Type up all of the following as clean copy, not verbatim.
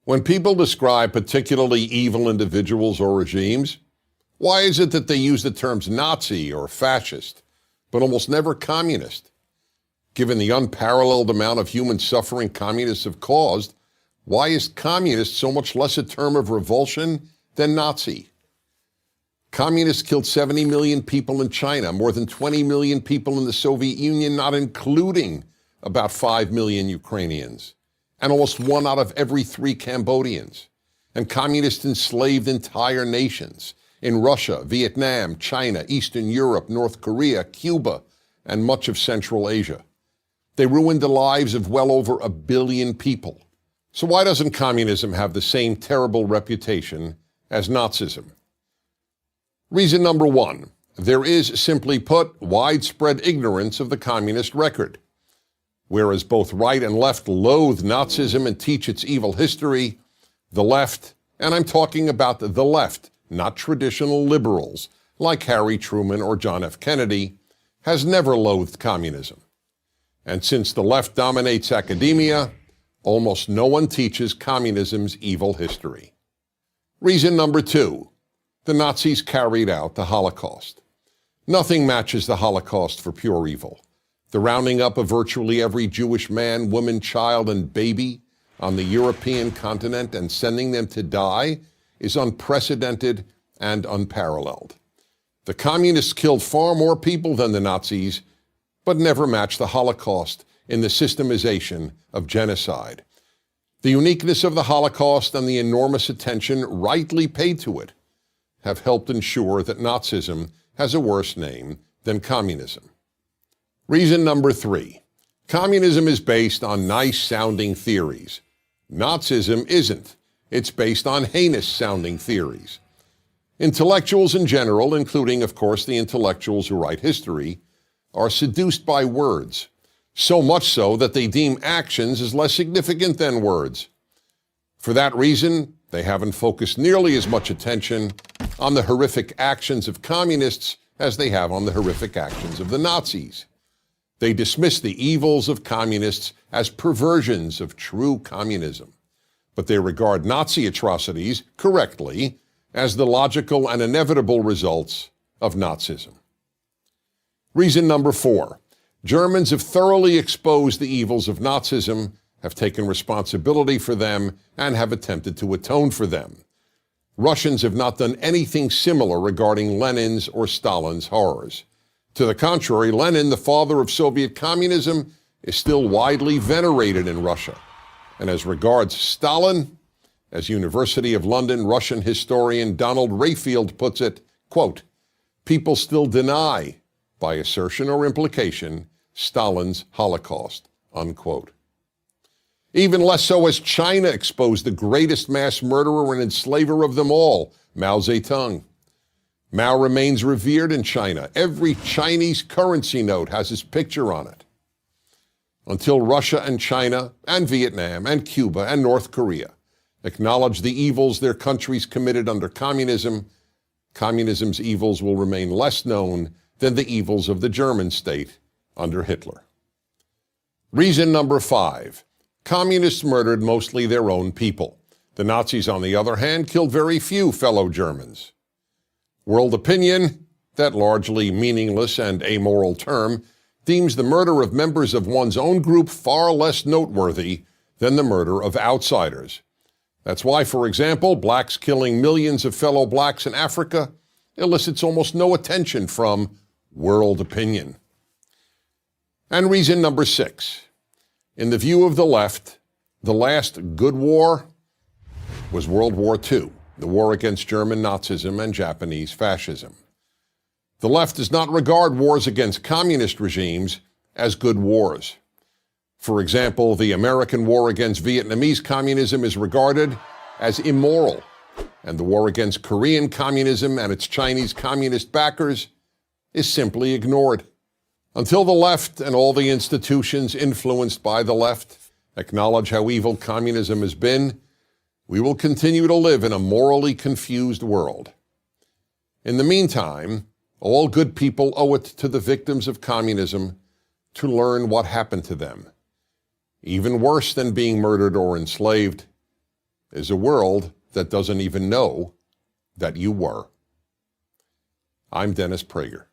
When people describe particularly evil individuals or regimes, why is it that they use the terms Nazi or fascist, but almost never communist? Given the unparalleled amount of human suffering communists have caused, why is communist so much less a term of revulsion than Nazi? Communists killed 70 million people in China, more than 20 million people in the Soviet Union, not including about 5 million Ukrainians, and almost 1 out of every 3 Cambodians. And communists enslaved entire nations in Russia, Vietnam, China, Eastern Europe, North Korea, Cuba, and much of Central Asia. They ruined the lives of well over 1 billion people. So why doesn't communism have the same terrible reputation as Nazism? Reason number 1, there is, simply put, widespread ignorance of the communist record. Whereas both right and left loathe Nazism and teach its evil history, the left, and I'm talking about the left, not traditional liberals like Harry Truman or John F. Kennedy, has never loathed communism. And since the left dominates academia, almost no one teaches communism's evil history. Reason number 2, the Nazis carried out the Holocaust. Nothing matches the Holocaust for pure evil. The rounding up of virtually every Jewish man, woman, child, and baby on the European continent and sending them to die is unprecedented and unparalleled. The communists killed far more people than the Nazis, but never matched the Holocaust in the systemization of genocide. The uniqueness of the Holocaust and the enormous attention rightly paid to it have helped ensure that Nazism has a worse name than communism. Reason number 3, communism is based on nice-sounding theories. Nazism isn't. It's based on heinous-sounding theories. Intellectuals in general, including, of course, the intellectuals who write history, are seduced by words, so much so that they deem actions as less significant than words. For that reason, they haven't focused nearly as much attention on the horrific actions of communists as they have on the horrific actions of the Nazis. They dismiss the evils of communists as perversions of true communism, but they regard Nazi atrocities, correctly, as the logical and inevitable results of Nazism. Reason number 4, Germans have thoroughly exposed the evils of Nazism, have taken responsibility for them, and have attempted to atone for them. Russians have not done anything similar regarding Lenin's or Stalin's horrors. To the contrary, Lenin, the father of Soviet communism, is still widely venerated in Russia. And as regards Stalin, as University of London Russian historian Donald Rayfield puts it, quote, people still deny, by assertion or implication, Stalin's Holocaust, unquote. Even less so as China exposed the greatest mass murderer and enslaver of them all, Mao Zedong. Mao remains revered in China. Every Chinese currency note has his picture on it. Until Russia and China and Vietnam and Cuba and North Korea acknowledge the evils their countries committed under communism, communism's evils will remain less known than the evils of the German state under Hitler. Reason number 5, communists murdered mostly their own people. The Nazis, on the other hand, killed very few fellow Germans. World opinion, that largely meaningless and amoral term, deems the murder of members of one's own group far less noteworthy than the murder of outsiders. That's why, for example, blacks killing millions of fellow blacks in Africa elicits almost no attention from world opinion. And reason number 6, in the view of the left, the last good war was World War II, the war against German Nazism and Japanese fascism. The left does not regard wars against communist regimes as good wars. For example, the American war against Vietnamese communism is regarded as immoral, and the war against Korean communism and its Chinese communist backers is simply ignored. Until the left and all the institutions influenced by the left acknowledge how evil communism has been, we will continue to live in a morally confused world. In the meantime, all good people owe it to the victims of communism to learn what happened to them. Even worse than being murdered or enslaved, is a world that doesn't even know that you were. I'm Dennis Prager.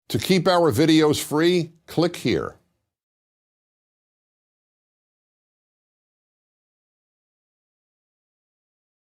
To keep our videos free, click here.